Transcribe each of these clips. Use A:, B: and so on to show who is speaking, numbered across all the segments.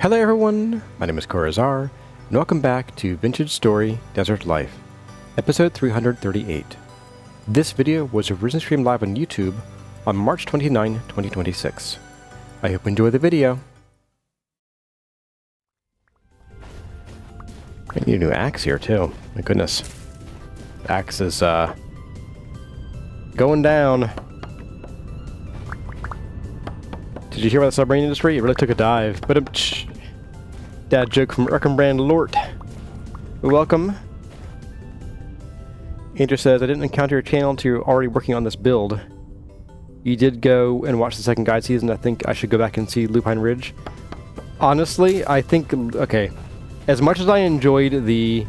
A: Hello everyone, my name is Corazar, and welcome back to Vintage Story Desert Life, episode 338. This video was originally streamed live on YouTube on March 29, 2026. I hope you enjoy the video. I need a new axe here too, my goodness. The axe is going down. Did you hear about the submarine industry? It really took a dive, but dad joke from Brand Lort. Welcome. Andrew says, I didn't encounter your channel until you're already working on this build. You did go and watch the second guide season. I think I should go back and see Lupine Ridge. Honestly, I think, okay, as much as I enjoyed the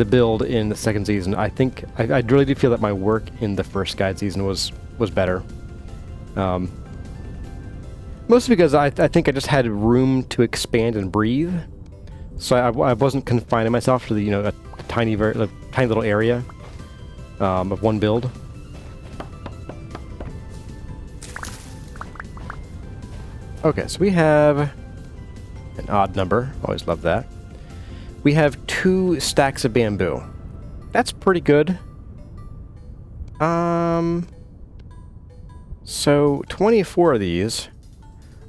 A: build in the second season, I think, I really do feel that my work in the first guide season was better. Mostly because I think I just had room to expand and breathe, so I wasn't confining myself to the a tiny little area of one build. Okay, so we have an odd number. Always love that. We have 2 stacks of bamboo. That's pretty good. So 24 of these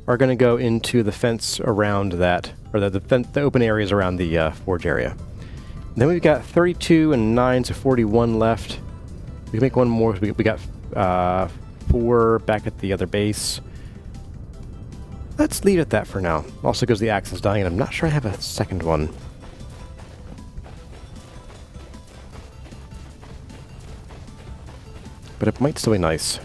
A: are going to go into the fence around that, or the open areas around the forge area. Then we've got 32 and 9, so 41 left. We can make one more. We got 4 back at the other base. Let's leave it at that for now. Also because the axe is dying, and I'm not sure I have a second one. But it might still be nice.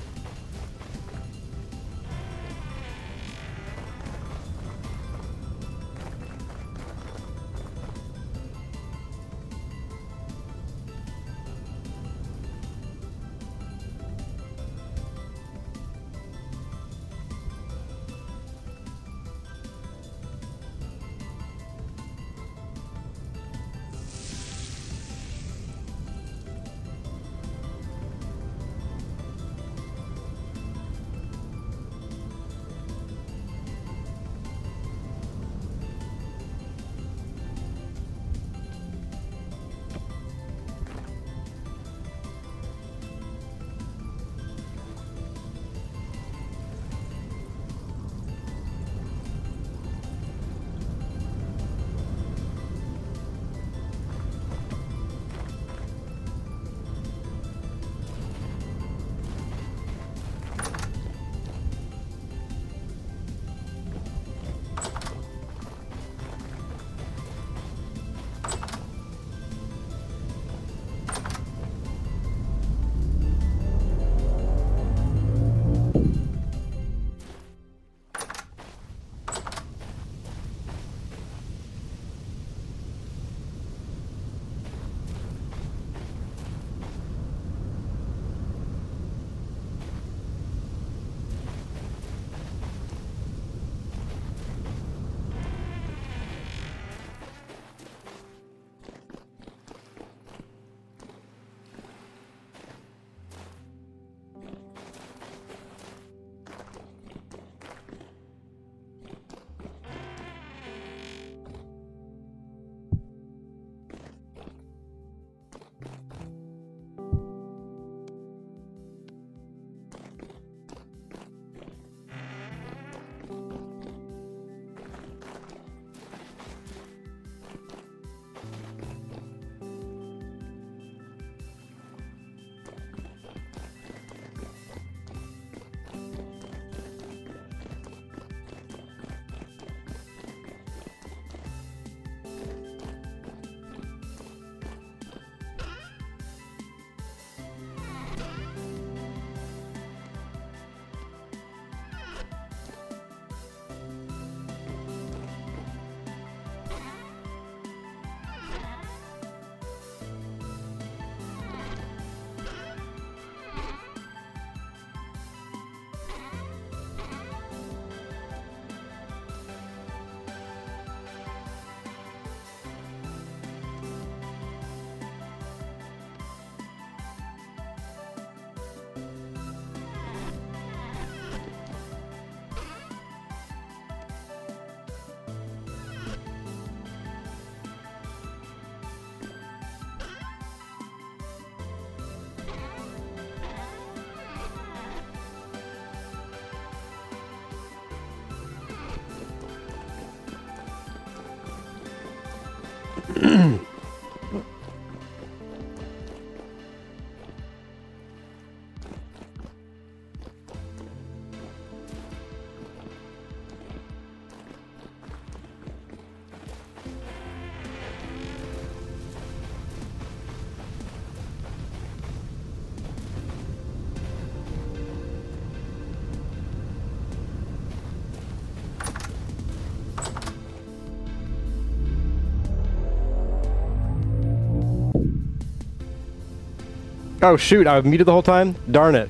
A: Oh shoot, I was muted the whole time? Darn it.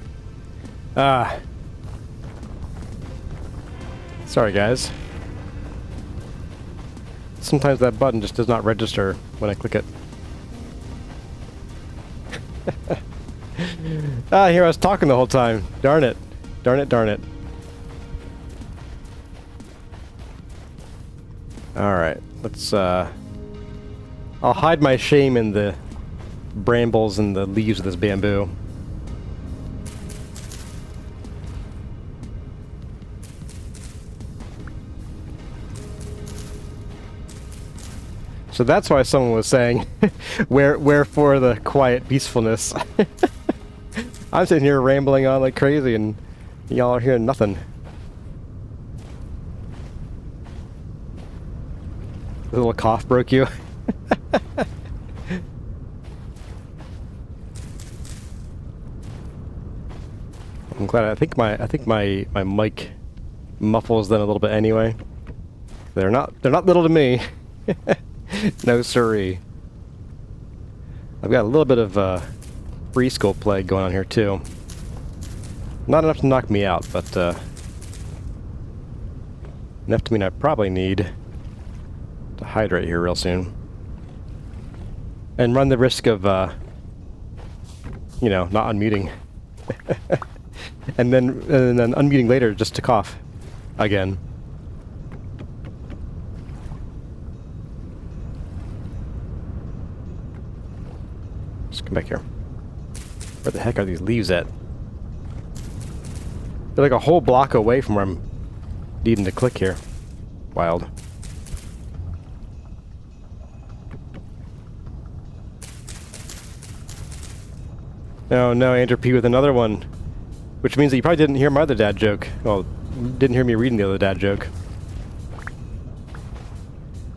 A: Sorry guys. Sometimes that button just does not register when I click it. Here I was talking the whole time. Darn it. Darn it, darn it. Alright, let's I'll hide my shame in the brambles and the leaves of this bamboo. So that's why someone was saying, wherefore the quiet peacefulness. I'm sitting here rambling on like crazy and y'all are hearing nothing. A little cough broke you. I'm glad. I think my mic muffles them a little bit anyway. They're not little to me. No siree. I've got a little bit of free scope plague going on here too. Not enough to knock me out, but enough to mean I probably need to hydrate here real soon. And run the risk of you know, not unmuting. and then unmuting later just to cough again. Just come back here. Where the heck are these leaves at? They're like a whole block away from where I'm needing to click here. Wild. Oh no, Andrew P with another one. Which means that you probably didn't hear my other dad joke. Well, didn't hear me reading the other dad joke.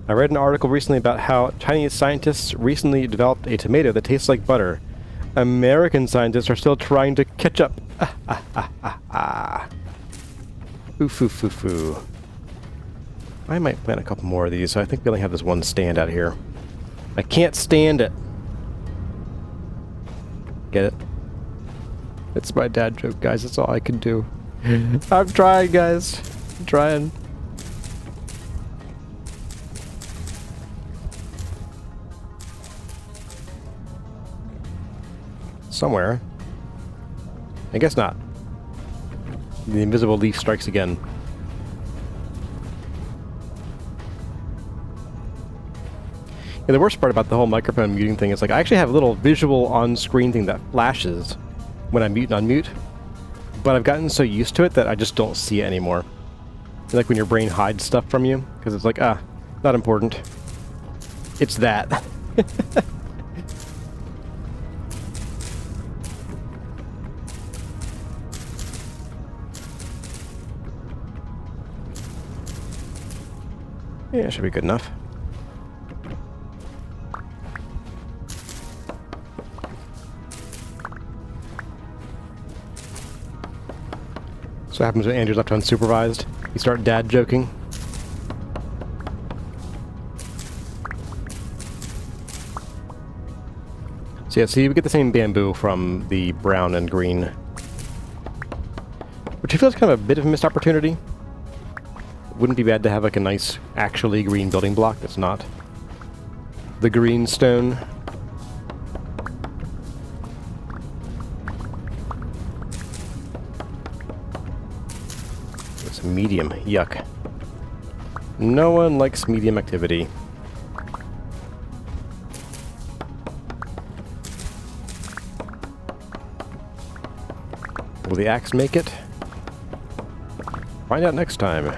A: I read an article recently about how Chinese scientists recently developed a tomato that tastes like butter. American scientists are still trying to catch up. Ooh. I might plant a couple more of these, so I think we only have this one stand out here. I can't stand it. Get it? It's my dad joke, guys. That's all I can do. I'm trying, guys. I'm trying. Somewhere. I guess not. The invisible leaf strikes again. Yeah, the worst part about the whole microphone muting thing is like I actually have a little visual on-screen thing that flashes when I mute and unmute, but I've gotten so used to it that I just don't see it anymore. Like when your brain hides stuff from you, because it's like, not important. It's that. Yeah, should be good enough. So what happens when Andrew's left unsupervised? You start dad joking. So yeah, see, we get the same bamboo from the brown and green. Which I feel is kind of a bit of a missed opportunity. Wouldn't be bad to have like a nice, actually green building block that's not the green stone. It's medium. Yuck. No one likes medium activity. Will the axe make it? Find out next time.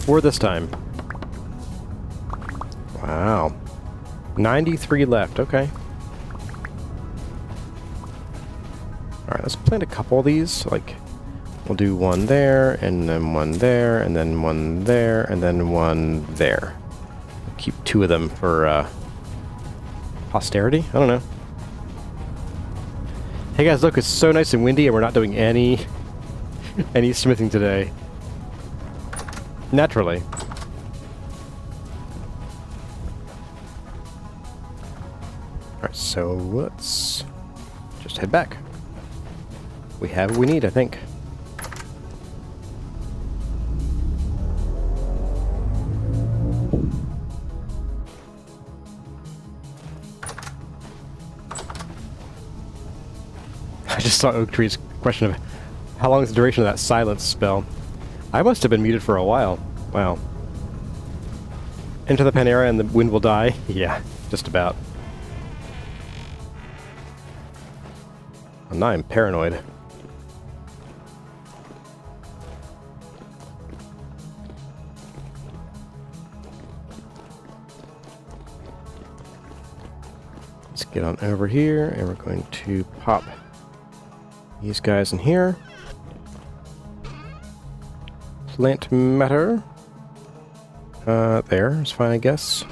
A: Or this time. Wow. 93 left, okay. Alright, let's plant a couple of these. Like, we'll do one there, and then one there, and then one there, and then one there. Keep 2 of them for posterity? I don't know. Hey guys, look, it's so nice and windy and we're not doing any smithing today. Naturally. Alright, so let's just head back. We have what we need, I think. I just saw Oak Tree's question of how long is the duration of that silence spell. I must have been muted for a while. Wow. Enter the Panera and the wind will die? Yeah, just about. Well, now I'm paranoid. Let's get on over here and we're going to pop these guys in here. Plant matter. There is fine, I guess.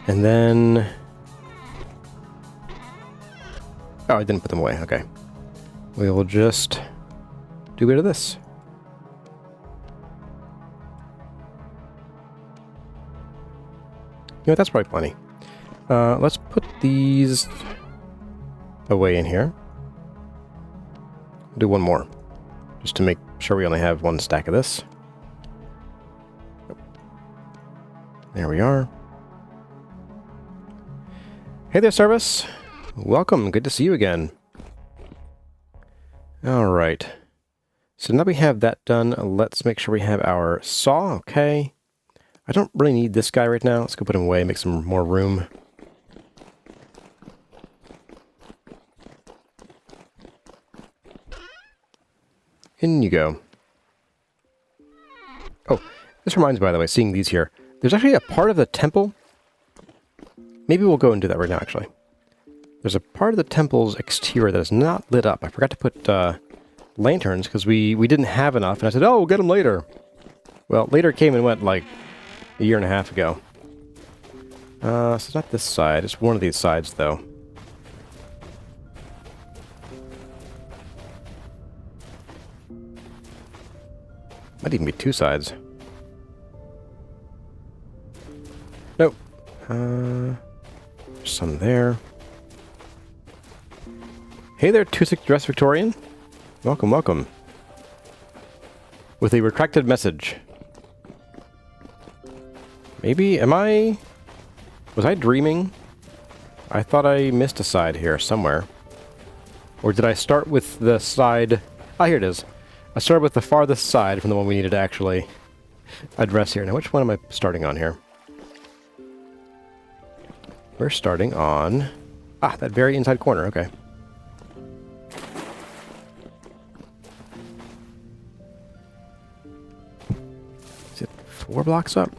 A: And then... Oh, I didn't put them away. Okay. We will just do a bit of this. You know, that's probably plenty. Let's put these away in here. Do one more, just to make sure we only have 1 stack of this. There we are. Hey there, Service. Welcome. Good to see you again. All right. So now we have that done. Let's make sure we have our saw. Okay. I don't really need this guy right now. Let's go put him away, make some more room. In you go. Oh, this reminds me, by the way, seeing these here. There's actually a part of the temple. Maybe we'll go and do that right now, actually. There's a part of the temple's exterior that is not lit up. I forgot to put lanterns because we didn't have enough. And I said, oh, we'll get them later. Well, later came and went like a year and a half ago. So it's not this side. It's one of these sides, though. Might even be 2 sides. Nope. There's some there. Hey there, 26 Dress Victorian. Welcome, welcome. With a retracted message. Maybe, was I dreaming? I thought I missed a side here somewhere. Or did I start with the side... Ah, here it is. I started with the farthest side from the one we needed to actually address here. Now, which one am I starting on here? We're starting on... Ah, that very inside corner. Okay. Is it 4 blocks up?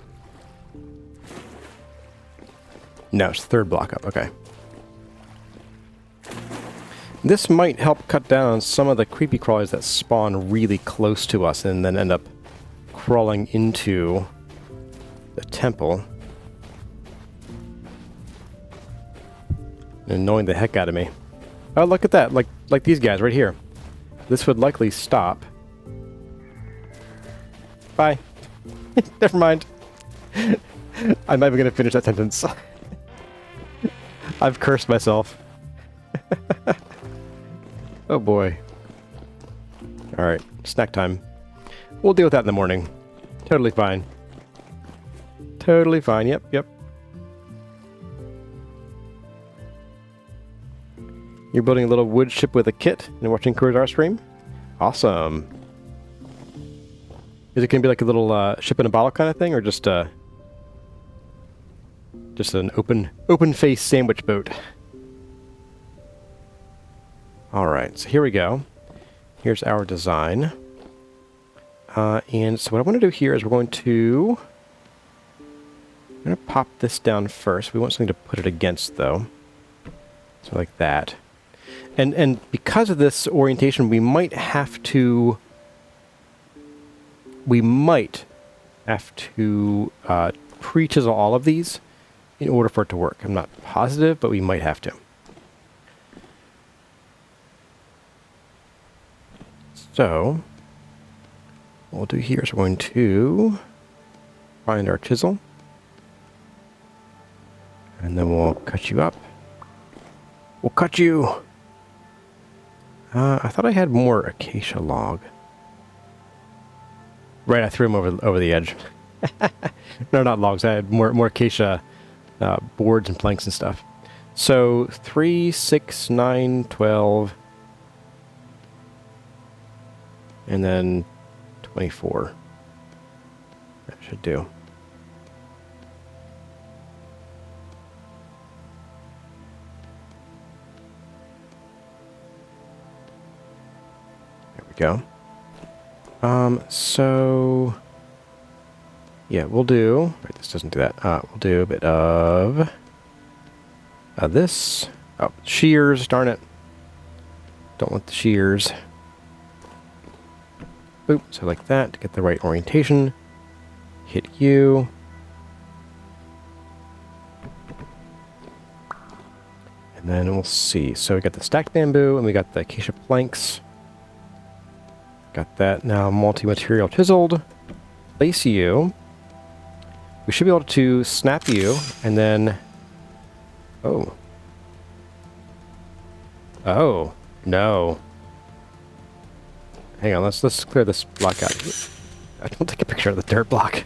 A: No, it's 3rd block up. Okay. This might help cut down some of the creepy crawlies that spawn really close to us and then end up crawling into the temple. And annoying the heck out of me. Oh, look at that. Like these guys right here. This would likely stop. Bye. Never mind. I'm not even going to finish that sentence. I've cursed myself. Oh boy. Alright, snack time. We'll deal with that in the morning. Totally fine. Totally fine, yep. You're building a little wood ship with a kit and watching Career stream? Awesome. Is it going to be like a little ship in a bottle kind of thing, or just an open face sandwich boat? Alright, so here we go. Here's our design. And so what I want to do here is we're going to I'm going to pop this down first. We want something to put it against, though. So like that. And because of this orientation, we might have to pre-chisel all of these in order for it to work. I'm not positive, but we might have to. So, what we'll do here is we're going to find our chisel. And then we'll cut you up. We'll cut you! I thought I had more acacia log. Right, I threw them over the edge. No, not logs. I had more acacia boards and planks and stuff. So 3, 6, 9, 12, and then 24. That should do. There we go. So yeah, we'll do. Right, this doesn't do that. We'll do a bit of this. Oh, shears! Darn it! Don't want the shears. Boop. So like that to get the right orientation. Hit you. And then we'll see. So we got the stacked bamboo and we got the acacia planks. Got that now multi-material chiseled. Place you. We should be able to snap you and then... Oh. Oh. No. Hang on, let's clear this block out. I don't take a picture of the dirt block.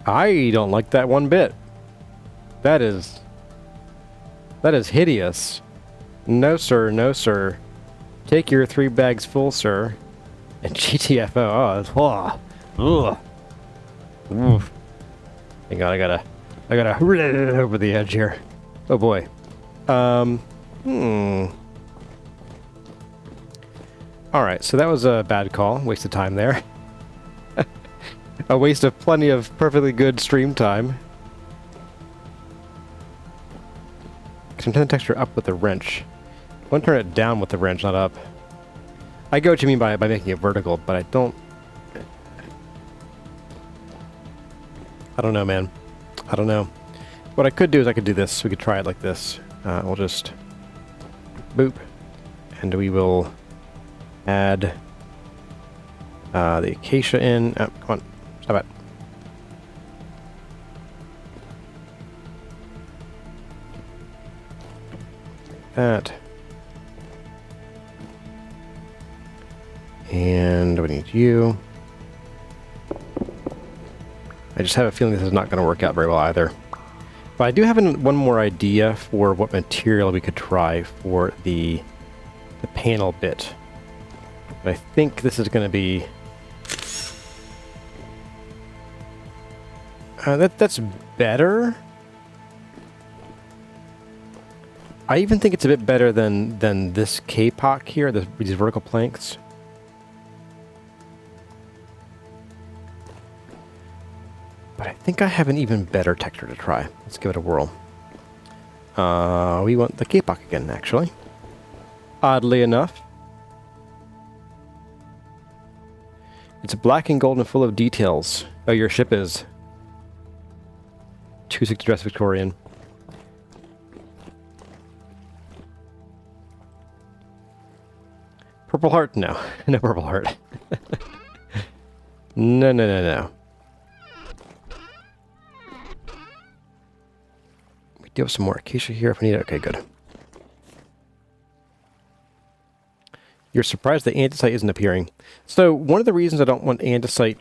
A: I don't like that one bit. That is hideous. No sir, no sir. Take your 3 bags full, sir. And GTFO. Oh, oof. Hang on, I gotta over the edge here. Oh boy. Alright, so that was a bad call. Waste of time there. A waste of plenty of perfectly good stream time. I'm turning the texture up with the wrench. I want to turn it down with the wrench, not up. I get what you mean by making it vertical, but I don't know, man. I don't know. What I could do is I could do this. We could try it like this. We'll just boop, and we will add the acacia in. Oh, come on, stop it. That. And we need you. I just have a feeling this is not going to work out very well either. But I do have one more idea for what material we could try for the panel bit. But I think this is going to be... that's better. I even think it's a bit better than this K-Pock here, these vertical planks. But I think I have an even better texture to try. Let's give it a whirl. We want the K-Pock again, actually. Oddly enough. It's black and gold and full of details. Oh, your ship is. 260 dress Victorian. Purple heart? No. No purple heart. No. We do have some more acacia here if we need it. Okay, good. You're surprised that andesite isn't appearing. So one of the reasons I don't want andesite,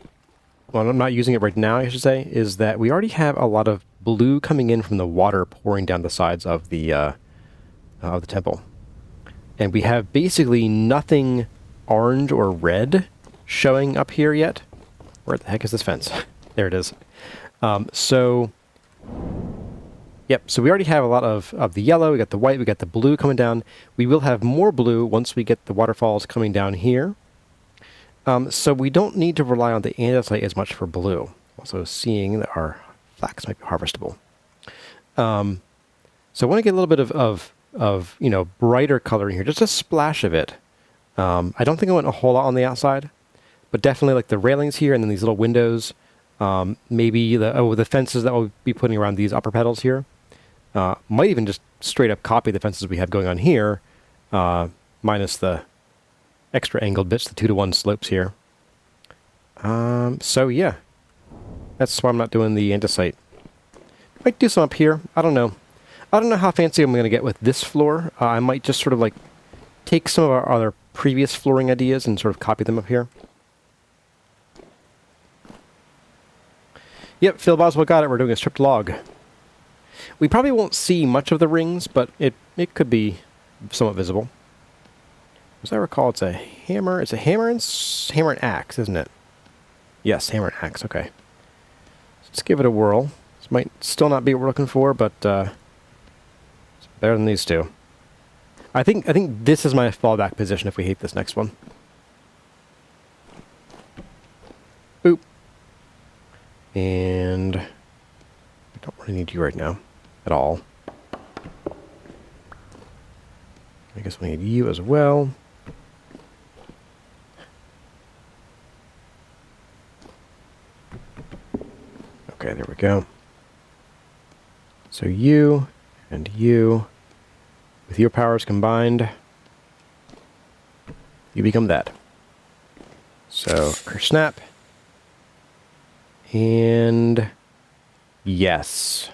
A: well, I'm not using it right now, I should say, is that we already have a lot of blue coming in from the water pouring down the sides of the temple. And we have basically nothing orange or red showing up here yet. Where the heck is this fence? There it is. Yep, so we already have a lot of the yellow, we got the white, we got the blue coming down. We will have more blue once we get the waterfalls coming down here. So we don't need to rely on the andesite as much for blue. Also seeing that our flax might be harvestable. So I want to get a little bit of you know, brighter color in here, just a splash of it. I don't think I want a whole lot on the outside, but definitely like the railings here and then these little windows. Maybe the fences that we'll be putting around these upper petals here. Might even just straight up copy the fences we have going on here, minus the extra angled bits, the 2-to-1 slopes here. So yeah, that's why I'm not doing the andesite. Might do some up here. I don't know. I don't know how fancy I'm going to get with this floor. I might just sort of like take some of our other previous flooring ideas and sort of copy them up here. Yep, Phil Boswell got it. We're doing a stripped log. We probably won't see much of the rings, but it could be somewhat visible. As I recall, it's a hammer. It's a hammer and axe, isn't it? Yes, hammer and axe. Okay. Let's give it a whirl. This might still not be what we're looking for, but it's better than these two. I think this is my fallback position if we hate this next one. Oop. And I don't really need you right now at all. I guess we need you as well. Okay, there we go. So you and you, with your powers combined, you become that. So, snap. And yes,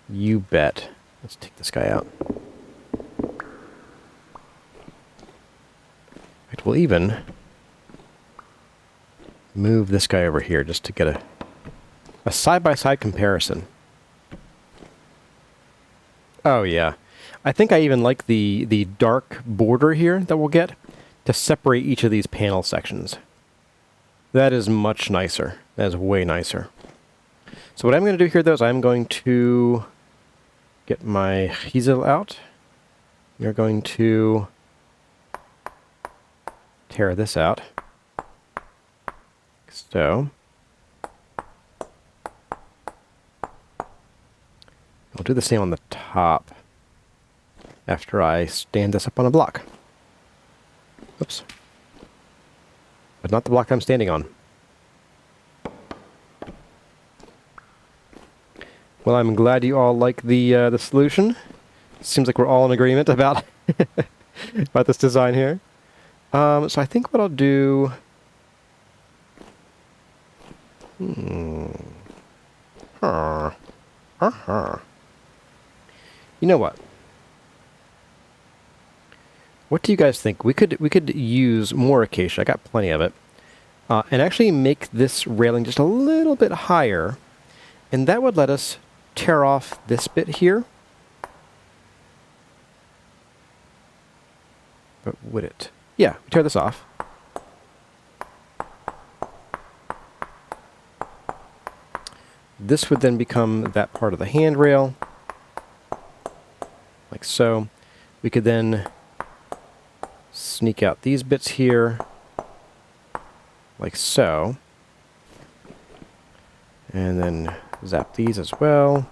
A: you bet. Let's take this guy out. In fact, we'll even move this guy over here just to get a side-by-side comparison. Oh yeah, I think I even like the dark border here that we'll get to separate each of these panel sections. That is much nicer. That is way nicer. So what I'm going to do here, though, is I'm going to get my chisel out. We're going to tear this out. So I'll do the same on the top after I stand this up on a block. Oops. But not the block I'm standing on. Well, I'm glad you all like the solution. Seems like we're all in agreement about about this design here. So I think what I'll do. You know what? What do you guys think? We could use more acacia. I got plenty of it, and actually make this railing just a little bit higher, and that would let us tear off this bit here. But would it? Yeah, tear this off. This would then become that part of the handrail, like so. We could then sneak out these bits here, like so. And then zap these as well.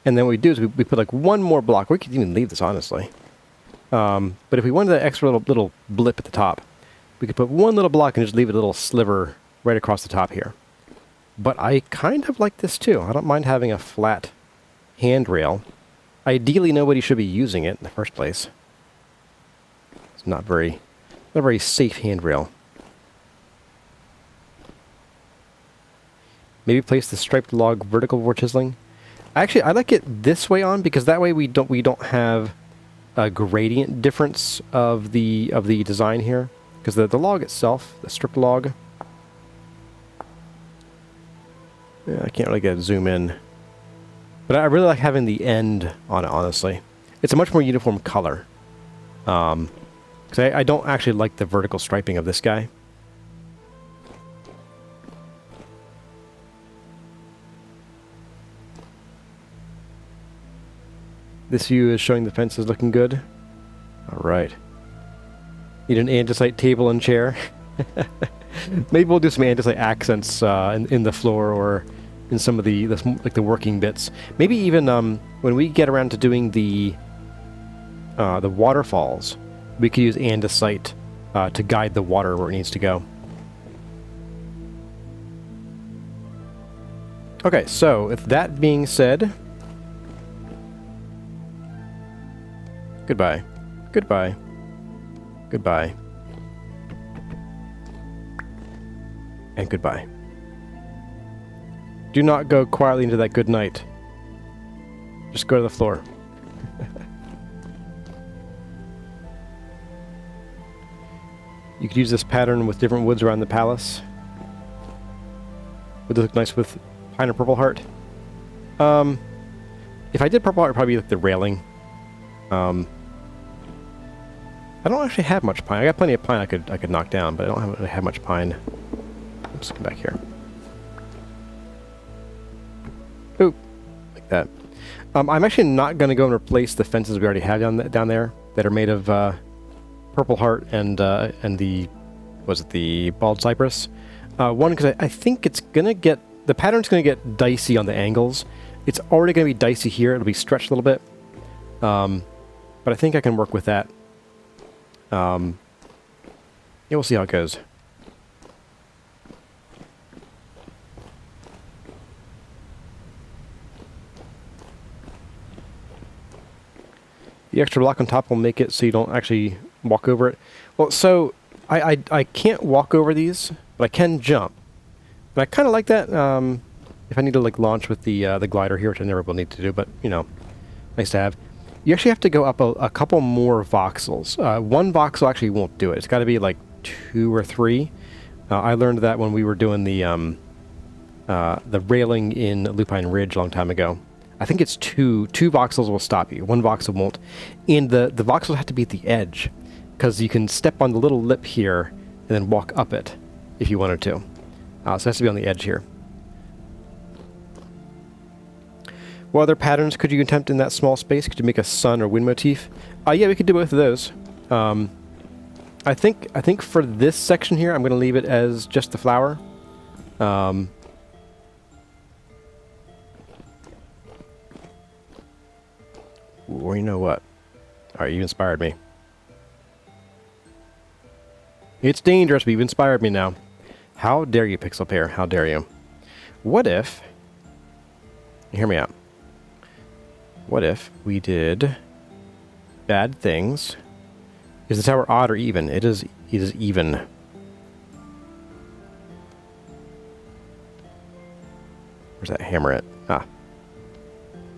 A: And then what we do is we put like one more block. We could even leave this, honestly. But if we wanted that extra little blip at the top, we could put one little block and just leave a little sliver right across the top here. But I kind of like this too. I don't mind having a flat handrail. Ideally, nobody should be using it in the first place. It's not very safe handrail. Maybe place the striped log vertical for chiseling. Actually, I like it this way on because that way we don't have a gradient difference of the design here. Because the log itself, the stripped log, yeah, I can't really get a zoom in. But I really like having the end on it, honestly. It's a much more uniform color. Because I don't actually like the vertical striping of this guy. This view is showing the fence is looking good. All right. Need an andesite table and chair. Maybe we'll do some andesite accents in the floor or in some of the working bits. Maybe even when we get around to doing the waterfalls, we could use andesite to guide the water where it needs to go. Okay, so with that being said, goodbye, goodbye, goodbye, and goodbye. Do not go quietly into that good night. Just go to the floor. You could use this pattern with different woods around the palace. Would this look nice with pine or purple heart? If I did purple heart, it'd probably be like the railing. I don't actually have much pine. I got plenty of pine I could knock down, but I don't have much pine. Let's come back here. Ooh, like that. I'm actually not going to go and replace the fences we already have down there that are made of purple heart and the bald cypress. One, because I think it's gonna get the pattern's gonna get dicey on the angles. It's already gonna be dicey here. It'll be stretched a little bit, but I think I can work with that. Yeah, we'll see how it goes. The extra block on top will make it so you don't actually walk over it. Well, so I can't walk over these, but I can jump. And I kind of like that. If I need to like launch with the glider here, which I never will need to do, but you know, nice to have. You actually have to go up a couple more voxels. One voxel actually won't do it. It's got to be like 2 or 3. I learned that when we were doing the railing in Lupine Ridge a long time ago. I think it's 2 voxels will stop you. 1 voxel won't. And the voxels have to be at the edge, because you can step on the little lip here and then walk up it if you wanted to. So it has to be on the edge here. What other patterns could you attempt in that small space? Could you make a sun or wind motif? Yeah, we could do both of those. I think for this section here, I'm going to leave it as just the flower. Or you know what? Alright, you inspired me. It's dangerous, but you've inspired me now. How dare you, Pixel Pear? How dare you? What if... Hear me out. What if we did bad things? Is the tower odd or even? It is even. Where's that hammer at? Ah.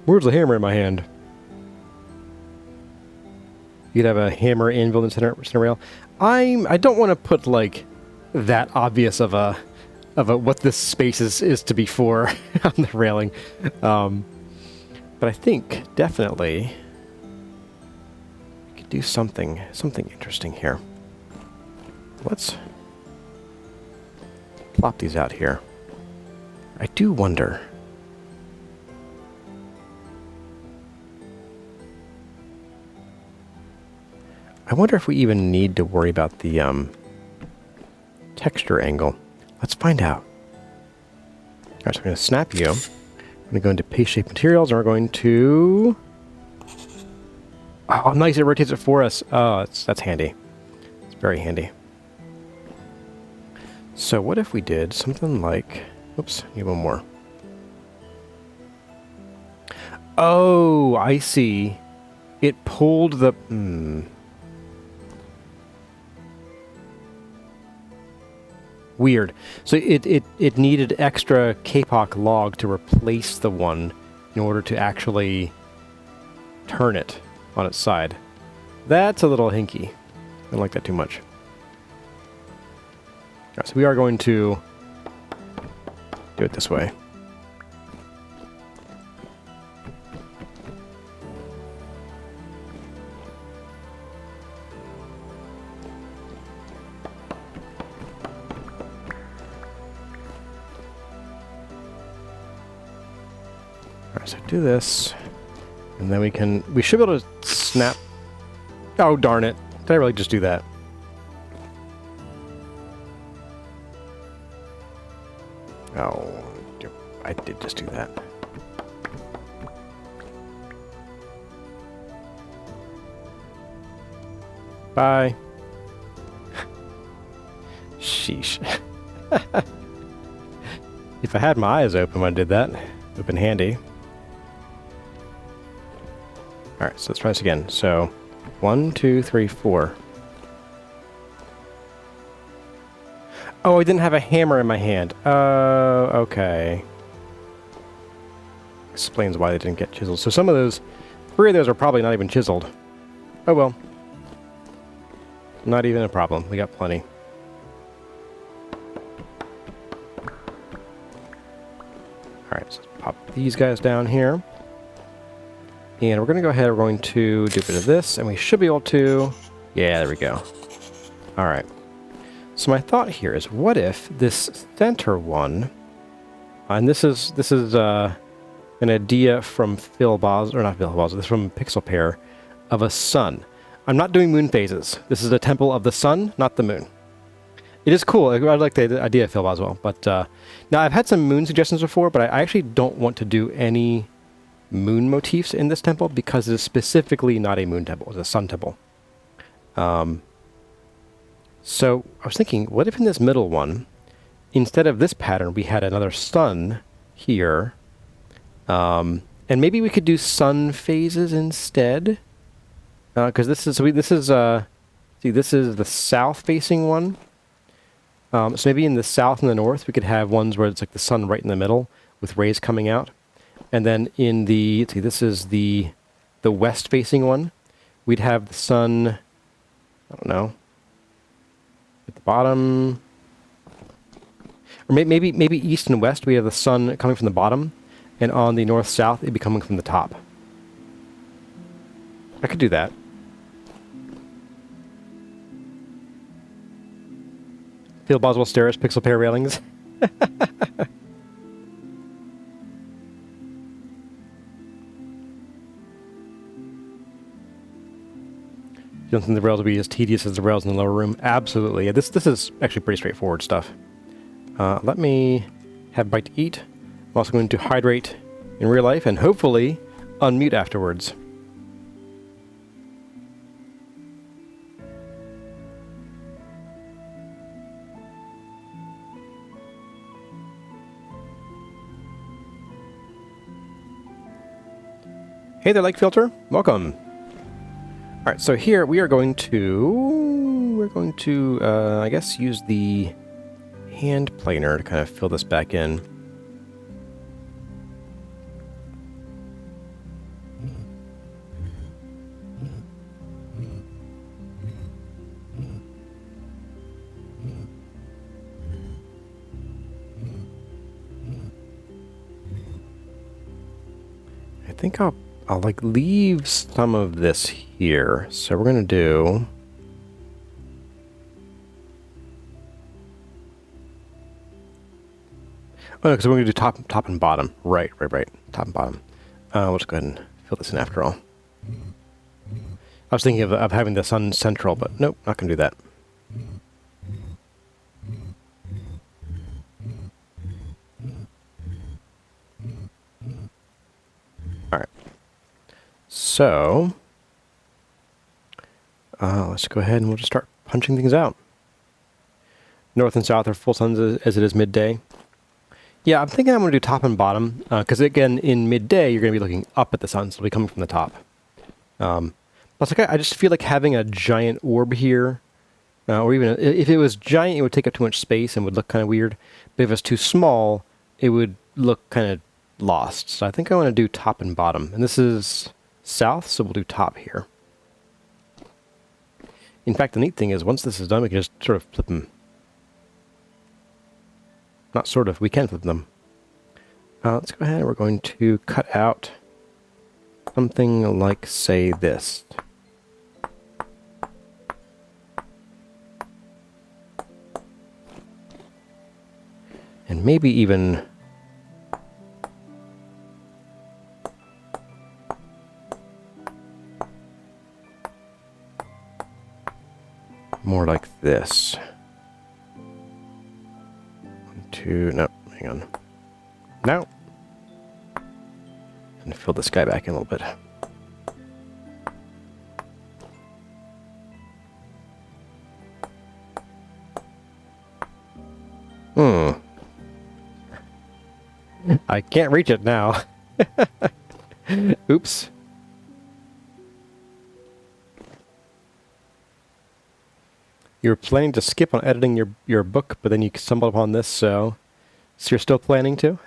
A: Where's the hammer in my hand? You could have a hammer anvil in center rail. I don't want to put like that obvious of a what this space is to be for on the railing. But I think definitely we could do something interesting here. Let's plop these out here. I do wonder. I wonder if we even need to worry about the texture angle. Let's find out. Alright, so I'm going to snap you. I'm going to go into paste shape materials, and we're going to... Oh, nice, it rotates it for us. Oh, that's handy. It's very handy. So what if we did something like... Oops, need one more. Oh, I see. It pulled the... Weird. So it needed extra Kapok log to replace the one in order to actually turn it on its side. That's a little hinky. I don't like that too much. Alright, so we are going to do it this way. So do this, And then we should be able to snap. Oh, darn it. Did I really just do that? Oh, I did just do that. Bye. Sheesh. If I had my eyes open when I did that, it would have been handy. Alright, so let's try this again. So, 1, 2, 3, 4. Oh, I didn't have a hammer in my hand. Oh, okay. Explains why they didn't get chiseled. So some of those, 3 of those are probably not even chiseled. Oh well. Not even a problem. We got plenty. Alright, so let's pop these guys down here. And we're going to go ahead, we're going to do a bit of this, and we should be able to... Yeah, there we go. Alright. So my thought here is, what if this center one... and this is an idea from Phil Boz, or not Phil Boz, this is from Pixel Pair, of a sun. I'm not doing moon phases. This is a temple of the sun, not the moon. It is cool. I like the idea of Phil Boswell. But now I've had some moon suggestions before, but I actually don't want to do any moon motifs in this temple because it is specifically not a moon temple. It's a sun temple. So I was thinking, what if in this middle one, instead of this pattern, we had another sun here, and maybe we could do sun phases instead, because this is the south-facing one. So maybe in the south and the north, we could have ones where it's like the sun right in the middle with rays coming out. And then in the, this is the west-facing one. We'd have the sun, I don't know, at the bottom. Or maybe east and west, we have the sun coming from the bottom. And on the north-south, it'd be coming from the top. I could do that. Phil Boswell stairs, Pixel Pair railings. You don't think the rails will be as tedious as the rails in the lower room? Absolutely. Yeah, this is actually pretty straightforward stuff. Let me have a bite to eat. I'm also going to hydrate in real life and hopefully unmute afterwards. Hey there, Lake Filter. Welcome. All right, so here we are going to, I guess, use the hand planer to kind of fill this back in. I think I'll like leave some of this here. So we're going to do... Oh, no, because we're going to do top and bottom. Right. Top and bottom. We'll just go ahead and fill this in after all. I was thinking of having the sun central, but nope, not going to do that. All right. So, let's go ahead and we'll just start punching things out. North and south are full suns as it is midday. Yeah, I'm thinking I'm going to do top and bottom, because again, in midday, you're going to be looking up at the sun, so it'll be coming from the top. Plus, I just feel like having a giant orb here, or even if it was giant, it would take up too much space and would look kind of weird. But if it's too small, it would look kind of lost. So I think I want to do top and bottom. And this is south, so we'll do top here. In fact, the neat thing is, once this is done, we can just sort of flip them. Not sort of, we can flip them. Let's go ahead and we're going to cut out something like, say, this. And maybe even... more like this. 1, 2, no, hang on. No. And fill this guy back in a little bit. I can't reach it now. Oops. You were planning to skip on editing your book, but then you stumbled upon this, so you're still planning to?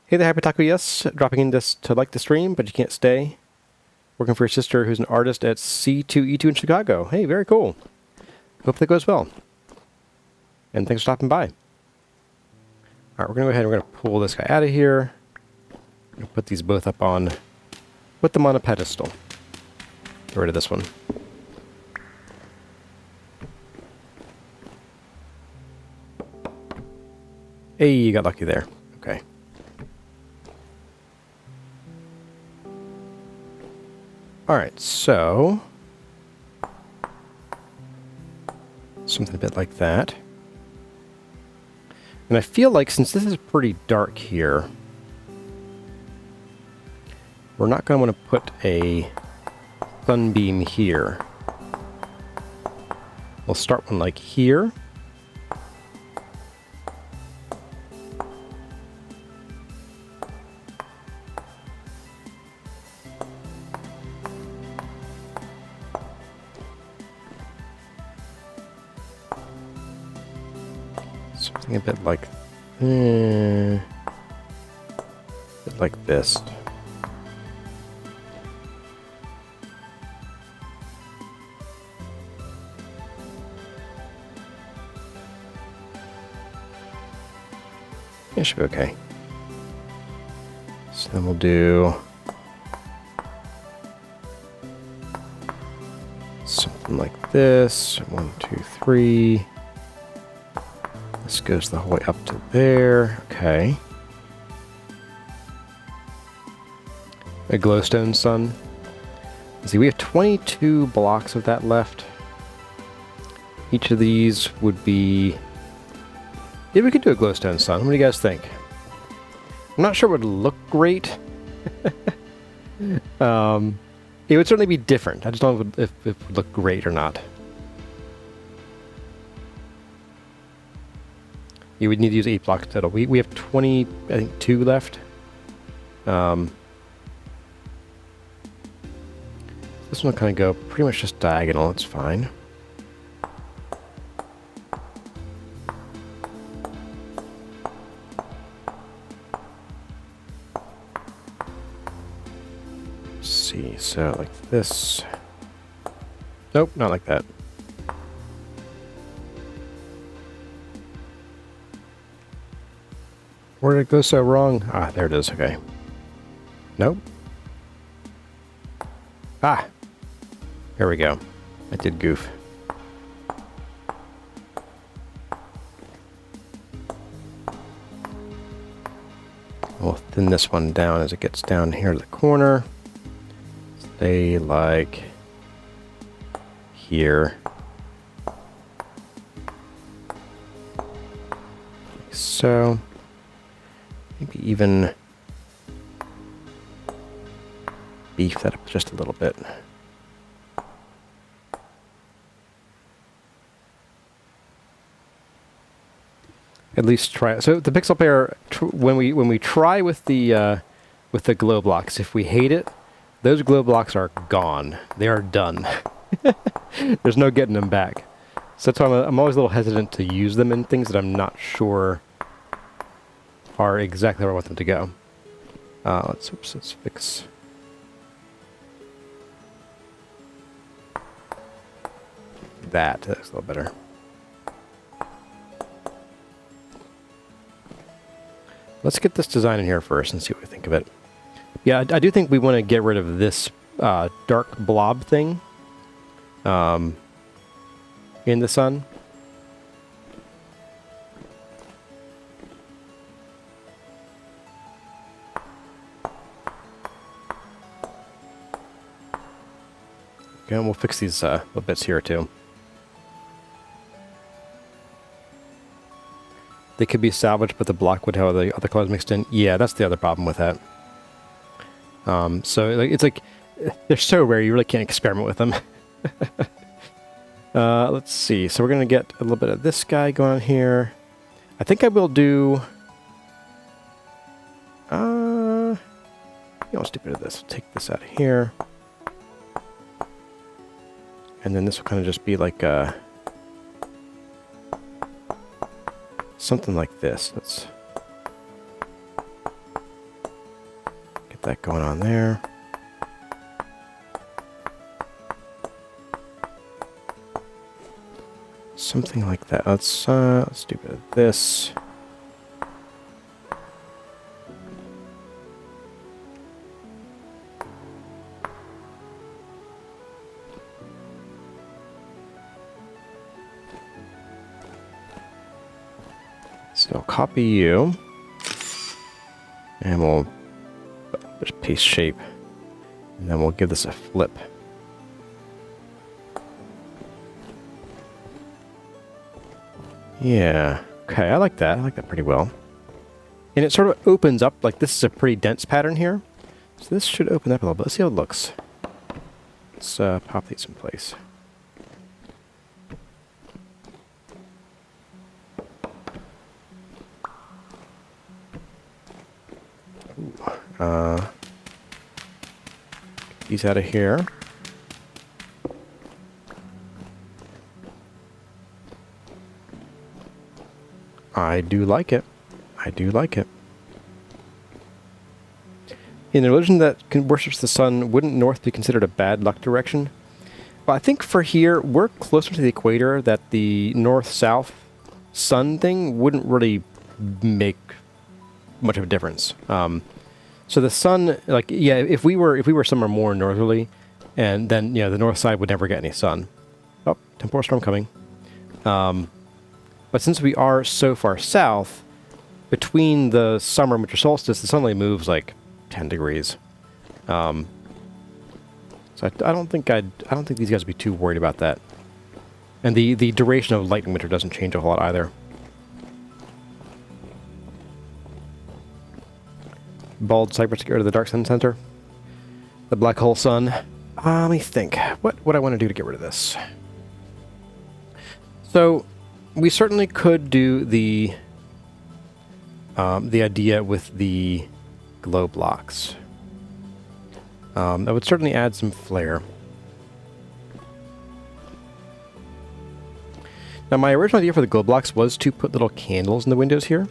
A: Hey there, Happy Taco, yes. Dropping in this to like the stream, but you can't stay. Working for your sister, who's an artist at C2E2 in Chicago. Hey, very cool. Hope that goes well. And thanks for stopping by. Alright, we're going to go ahead and we're going to pull this guy out of here. I'm going to put these both up on... Put them on a pedestal. Get rid of this one. Hey, you got lucky there. Okay. Alright, so... something a bit like that. And I feel like since this is pretty dark here, we're not going to want to put a sunbeam here. We'll start one like here. Something a bit like this. Yeah, should be okay. So then we'll do something like this. 1, 2, 3. This goes the whole way up to there. Okay. A glowstone sun. Let's see, we have 22 blocks of that left. Each of these would be... yeah, we could do a glowstone sun. What do you guys think? I'm not sure it would look great. It would certainly be different. I just don't know if it would look great or not. You would need to use 8 blocks total. We have 20, I think 2 left. This one will kind of go pretty much just diagonal. It's fine. Let's see, so like this. Nope, not like that. Where did it go so wrong? Ah, there it is. Okay. Nope. Ah! There we go. I did goof. We'll thin this one down as it gets down here to the corner. Stay like here. Like so. Maybe even beef that up just a little bit. At least try it. So the pixel pair, when we try with the glow blocks, if we hate it, those glow blocks are gone. They are done. There's no getting them back. So that's why I'm always a little hesitant to use them in things that I'm not sure are exactly where I want them to go. Let's fix. That looks a little better. Let's get this design in here first and see what we think of it. Yeah, I do think we want to get rid of this dark blob thing in the sun. Okay, and we'll fix these little bits here too. They could be salvaged, but the block would have the other colors mixed in. Yeah, that's the other problem with that. So like, it's like they're so rare, you really can't experiment with them. Let's see. So we're gonna get a little bit of this guy going on here. I think I will do. You know, let's do a bit of this. Take this out of here, and then this will kind of just be like something like this. Let's get that going on there. Something like that. Let's do a bit of this. So copy you, and we'll just paste shape, and then we'll give this a flip. Yeah, okay, I like that. I like that pretty well. And it sort of opens up, like this is a pretty dense pattern here. So this should open up a little bit. Let's see how it looks. Let's pop these in place. Get these out of here. I do like it. I do like it. In a religion that worships the sun, wouldn't north be considered a bad luck direction? Well, I think for here, we're closer to the equator that the north-south sun thing wouldn't really make much of a difference. So the sun, like, yeah, if we were somewhere more northerly, and then, you know, the north side would never get any sun. Oh, temporal storm coming. But since we are so far south, between the summer and winter solstice, the sun only moves like 10 degrees. So I don't think these guys would be too worried about that. And the duration of light and winter doesn't change a whole lot either. Bald cypress to go to the dark sun center. The black hole sun. Let me think. What would I want to do to get rid of this? So we certainly could do the idea with the glow blocks. That would certainly add some flair. Now, my original idea for the glow blocks was to put little candles in the windows here.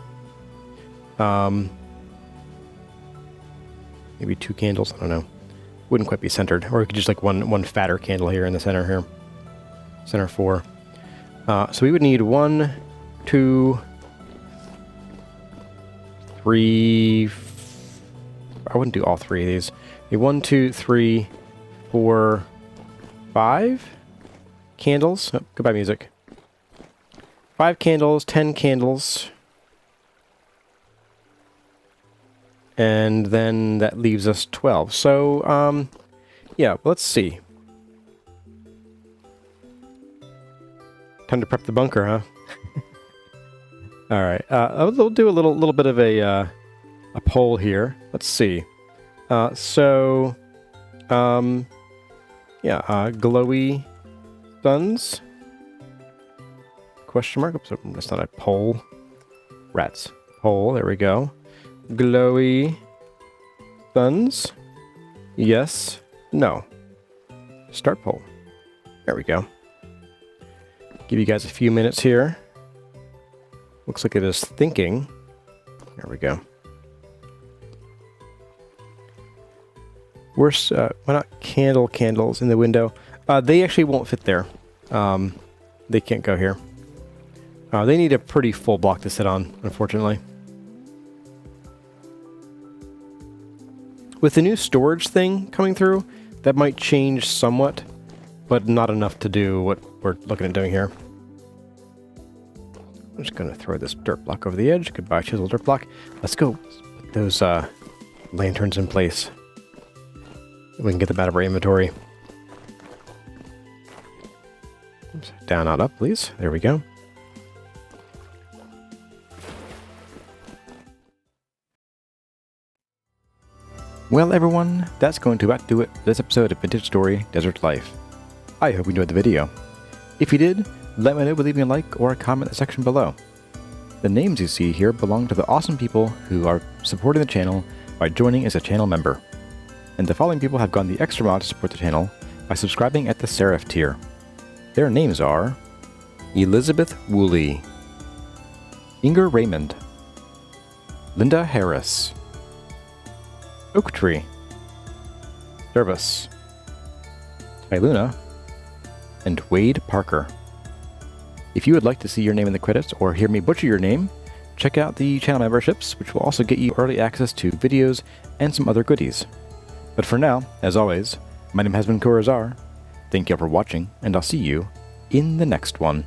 A: Maybe 2 candles, I don't know. Wouldn't quite be centered. Or we could just like one fatter candle here in the center here. Center 4. So we would need 1, 2, 3... I wouldn't do all 3 of these. 1, 2, 3, 4, 5 candles. Oh, goodbye music. 5 candles, 10 candles. And then that leaves us 12. So, yeah, let's see. Time to prep the bunker, huh? All right. We'll do a little bit of a poll here. Let's see. Yeah, glowy suns? Question mark? Oops, that's not a poll. Rats. Poll. There we go. Glowy suns? Yes. No. Start poll. There we go. Give you guys a few minutes here. Looks like it is thinking. There we go. Why not candles in the window? They actually won't fit there. They can't go here. They need a pretty full block to sit on, unfortunately. With the new storage thing coming through, that might change somewhat, but not enough to do what we're looking at doing here. I'm just going to throw this dirt block over the edge. Goodbye, chisel dirt block. Let's go put those lanterns in place. We can get them out of our inventory. Oops, down, not up, please. There we go. Well everyone, that's going to about do it for this episode of Vintage Story Desert Life. I hope you enjoyed the video. If you did, let me know by leaving a like or a comment in the section below. The names you see here belong to the awesome people who are supporting the channel by joining as a channel member. And the following people have gone the extra mile to support the channel by subscribing at the Seraph tier. Their names are Elizabeth Woolley, Inger Raymond, Linda Harris, Oak Tree, Service, Tyluna, and Wade Parker. If you would like to see your name in the credits or hear me butcher your name, check out the channel memberships, which will also get you early access to videos and some other goodies. But for now, as always, my name has been Kurazar. Thank you all for watching, and I'll see you in the next one.